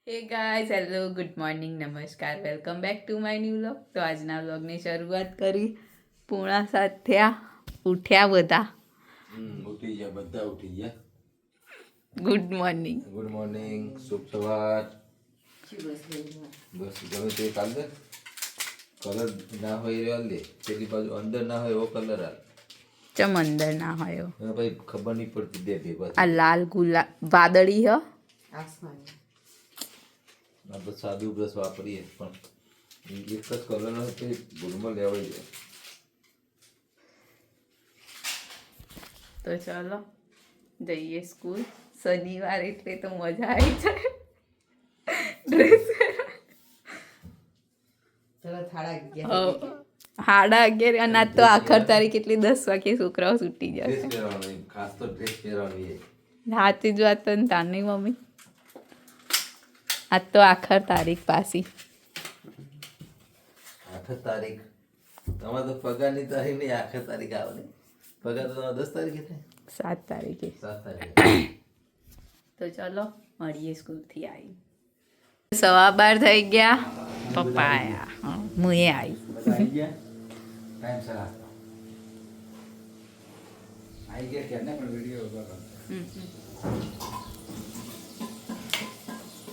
હે guys hello good morning નમસ્કાર welcome back to my new vlog. તો આજના વ્લોગની શરૂઆત કરી 6:30 થયા. ઉઠ્યા બધા. ઉઠી ગયા બધા ઉઠી ગયા. Good morning. ગુડ મોર્નિંગ, શુભ સવાર. બસ ગમે તે કાલ દે કલર ના હોય એ લે, પેલી બાજુ અંદર ના હોય એવો કલર હાલ. ચમ અંદર ના હોય ભાઈ ખબર નહીં પડતી બે ભેગા. આ લાલ ગુલાબ વાદળી હ આસમાની આપણે સાદું બ્રશ વાપરીએ પણ એક જ કલર હોય તો ભૂલમાં લેવાઈ જાય. તો ચાલો જઈએ સ્કૂલ. શનિવાર એટલે તો મજા આવી જાય. ડ્રેસ 11:30 અને આજ તો આખર તારીખ એટલે 10 વાગે છોકરાઓ છૂટી ડ્રેસ જશે. પહેરવાનો ખાસ તો ડ્રેસ પહેરવાની છે. હાથી જ વાત ને તારની મમ્મી. આજ તો આખર તારીખ પાછી 8 તારીખ. તમારે તો પગારની તારીખ નહીં, આખર તારીખ આવે ને. પગાર તો તમારે 10 તારીખે થાય. 7 તારીખે. 7 તારીખે. તો ચલો મળીએ સ્કૂલથી આવી. 12:15 થઈ ગયા. પપ્પા આયા. હું એ આવી. આવી ગયા ટાઈમ સર આવી ગયા કે પણ વિડીયો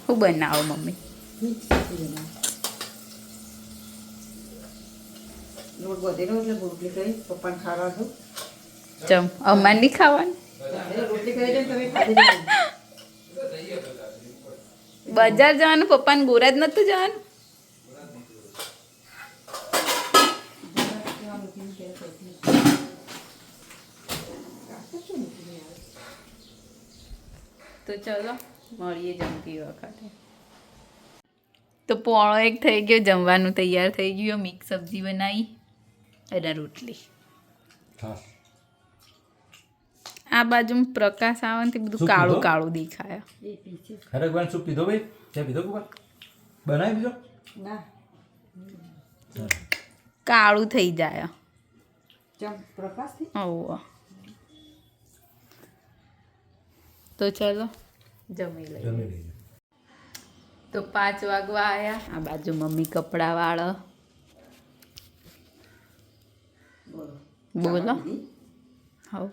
શું બનાવો મમ્મી? લોટ બધેલો એટલે રોટલી કરી પપ્પાને ખાવા દો. ચમ અમારે નહીં ખાવાનું. રોટલી કરી દે તમે ખાધી લેજો. બજાર જવાનું પપ્પાને ગોરા જ નતું જવાનું. તો ચલો મળીએ જમતી વખતે. તો 1:30 થઈ ગયો. જમવાનું તૈયાર થઈ ગયું. મિક્સ સબ્જી બનાવી અને રોટલી. આ બાજુ પ્રકાશ આવે ને બધું કાળું કાળું દેખાય. હરગવાન સૂપ પીધો ભાઈ? ત્યાં પીધો કુકર બનાવી પીધો? ના કાળું થઈ જાય. ચમ પ્રકાશથી ઓહ. તો ચલો જમી લઈએ. જમી લઈએ. તો 5 વાગવા આવ્યા. આ બાજુ મમ્મી કપડાં વાળો. બોલો. હવ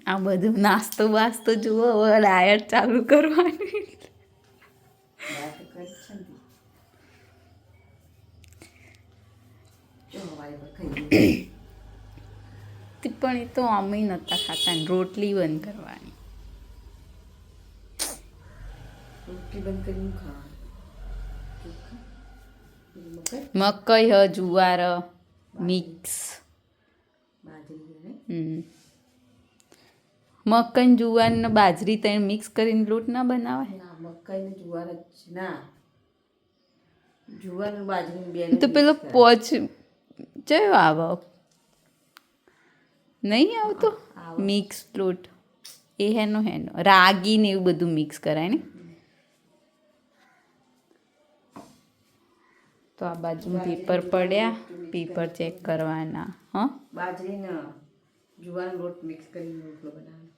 આ બધું નાસ્તો બાસ્તો જુઓ. હવે ડાયટ ચાલુ કરવાની. વાત કરી છે ને ચો વાય ખાઈ પણ એ તો અમે નહોતા ખાતા ને રોટલી બંધ કરવાની. રોટલી બંધ કરીને ખાવા મકઈ હ જુવાર મિક્સ. બાજરી મકઈ જુવાર ને બાજરી ત્રણ મિક્સ કરીને લોટ ના બનાવાય? ના મકાઈ ને જુવાર જ છે. ના જુવાર ને બાજરી બે તો પેલો પોચ ચયો આવો નહીં આવતો મિક્સ લોટ એ હેનો રાગી ને એવું બધું મિક્સ કરાય ને. તો આ બાજુ પેપર પડ્યા. પેપર ચેક કરવાના. હા બાજરી ને જુવાર લોટ મિક્સ કરીને રોટલો બનાવવાનો.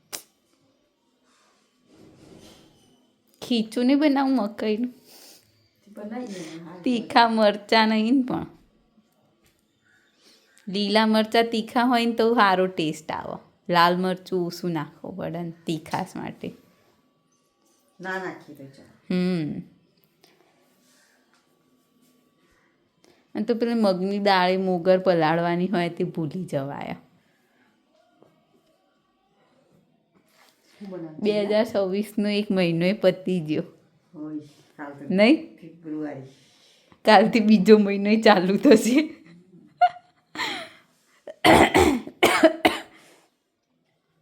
ખીચું નહીં બનાવું મકાઈનું. બનાવીએ તીખા મરચાં નહીં ને પણ લીલા મરચાં તીખા હોય ને તો સારો ટેસ્ટ આવે. લાલ મરચું ઓછું નાખવું પડે ને તીખાશ માટે. ના નાખી તો ચાલ. અને તો પેલી મગની દાળે મોગર પલાળવાની હોય તે ભૂલી જવાય. 2026નો એક મહિનો પતી ગયો હોય કાલ તો નહીં? ફેબ્રુઆરી કાલથી બીજો મહિનો ચાલુ થશે.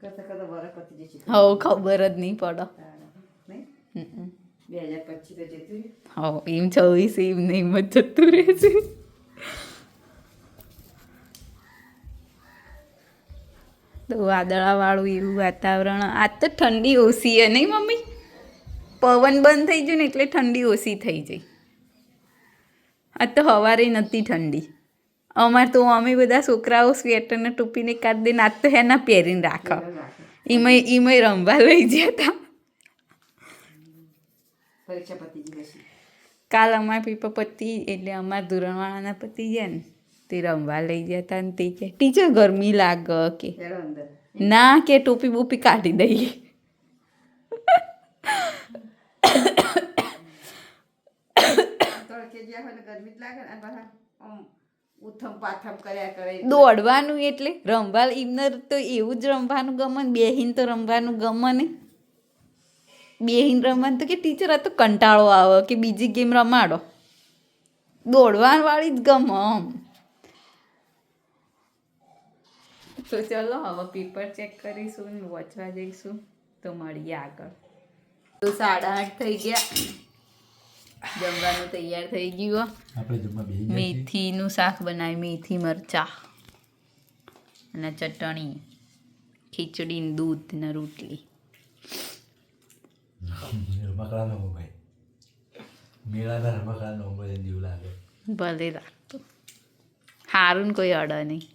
કરતા કરતા વરસ પતી જશે. હવે ખબર જ નહીં પડે. નહીં 2025 તો જતું રહ્યું. હા એમ 26 એમ નહીં જ જતું રહેશે. તો વાદળાવાળું એવું વાતાવરણ. આજ તો ઠંડી ઓછી છે નહીં મમ્મી? પવન બંધ થઈ ગયો ને એટલે ઠંડી ઓછી થઈ જાય. આજ તો સવારે નથી ઠંડી. અમારે તો અમે બધા છોકરાઓ સ્વેટરને ટોપીને કાઢી દઈને આજ તો એના પહેરીને રાખો. એમાં રમવા લઈ ગયા હતા. પરીક્ષા પતી ગઈ પછી કાલ અમારા પેપર પતી એટલે અમારા ધોરણવાળાના પતી ગયા ને તે રમવા લઈ ગયા હતા ને તે કે ટીચર ગરમી લાગે કે ચાલો અંદર ના કે ટોપી બોપી કાઢી દઈએ તડકે જ્યાં હોય ને ગરમી જ લાગે ને અને પાછા આમ ઉથમ પાથમ કર્યા કરે દોડવાનું એટલે રમવા એમને તો એવું જ રમવાનું ગમે ને બેહીને તો રમવાનું ગમે ને બેહીને રમવાનું તો કે ટીચર આ તો કંટાળો આવે કે બીજી ગેમ રમાડો દોડવાવાળી જ ગમે આમ તો ચલો હવે પેપર ચેક કરીશું ને વાંચવા જઈશું તો મળીએ આગળ તો 8:30 થઈ ગયા જમવાનું તૈયાર થઈ ગયું આપણે જમવા બેસી ગયા છીએ. મેથીનું શાક બનાવ્યું મેથી મરચા અને ચટણી ખીચડી ને દૂધ ને રોટલી રમકડાનો મોબાઈલ મેળાના રમકડાનો મોબાઈલ જેવું લાગે. ભલે લાગતું સારું ને કોઈ અડે નહીં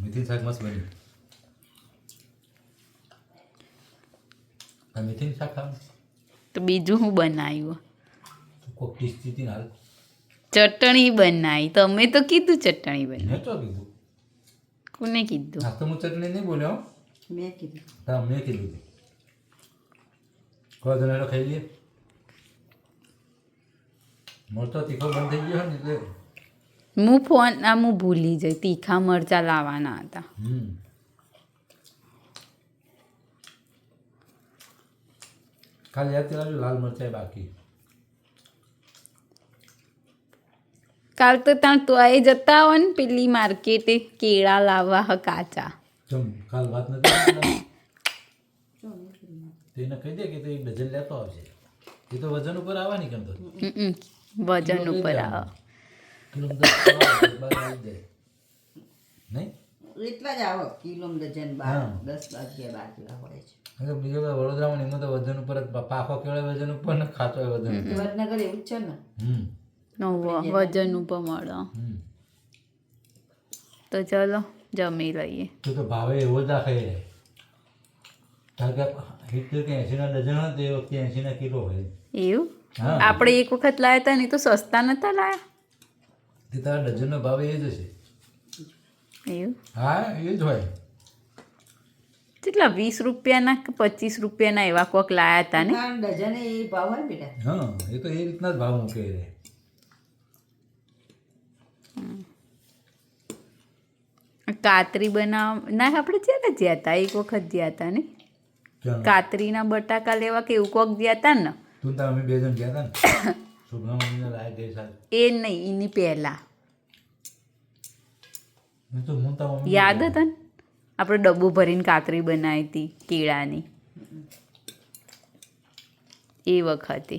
મેથીનું શાક મસ્ત બન્યું. આ મેથીનું શાક ખાવ તો બીજું હું બનાવ્યું કોક ટીસ હતી ને હાલ ચટણી બનાવી તમે તો કીધું ચટણી બનાવી મેં તો કીધું કોને કીધું આ તો હું ચટણી નહીં બોલ્યો મેં કીધું હા મેં કીધું હતું. કોઈ જણાનો ખાઈ લઈએ મોટો તીખો બંધ થઈ ગયો ને એટલે હું ભૂલી જઈ તીખા મરચા લાવવાના હતા ખાલી યાદ કરાવજો લાલ મરચાં બાકી. કાલ તો ત્યાં તો એ જતા હોય ને પેલી માર્કેટે કેળા લાવવા હ કાચા ચમ કાલ વાત નથી કરતા. તો એને કહી દે કે તો 1 ડઝન લેતો આવશે. એ તો વજન ઉપર આવવાની કેમ તો વજન ઉપર આવે કિલો 10 બાર આવી જાય નહીં. એટલા જ આવો કિલો ડઝન હા. 10 12 જેવા હોય છે એટલે બીજો બધા વડોદરામાં ને એમાં તો વજન ઉપર જ પાકો કેળે વજન ઉપર ને ખાચો વજન ઉપર. વડનગર એવું જ છે ને વજન ઉપર મળે તો ચલો જમી લઈએ તો ભાવે એવો જ રાખે કારણ કે 70 કે 80 ના ડઝન હોય તો એ વખતે 80 ના કિલો હોય. એવું હા. આપણે એક વખત લાવ્યા હતા ને એ તો સસ્તા નતા લાયા તે તારા ડઝનનો ભાવ એ જ હશે. એવું હા એ જ હોય. કેટલા 20 રૂપિયાના કે 25 રૂપિયાના એવા કોક લાયા હતા ને કારણ ડઝન એ ભાવ હોય બેટા હા એ તો એ રીતના જ ભાવ મૂકે રહે. કાતરી બનાવ ના આપણે જ્યાં ગયા હતા એક વખત ગયા હતા ને ચાલો. કાતરીના બટાકા લેવા કે એવું કોક ગયા હતા ને તું તાર અમે 2 જણ ગયા હતા ને શુભના મમ્મીને લાયા ગઈ સાથે. એ નહીં એની પહેલા મેં તો હું તાર મમ્મી યાદ હતા ને આપણે ડબ્બો ભરીને કાતરી બનાવી હતી કેળાની એ વખતે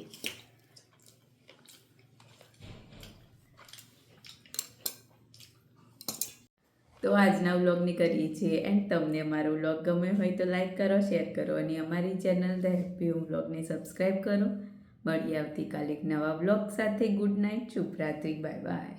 તો આજના વ્લોગની કરીએ છીએ એન્ડ તમને અમારો વ્લોગ ગમ્યો હોય તો લાઈક કરો શેર કરો અને અમારી ચેનલ ધ હેપી હોમ વ્લોગને સબસ્ક્રાઈબ કરો. મળીએ આવતીકાલે એક નવા વ્લોગ સાથે. ગુડ નાઇટ, શુભરાત્રી, બાય બાય.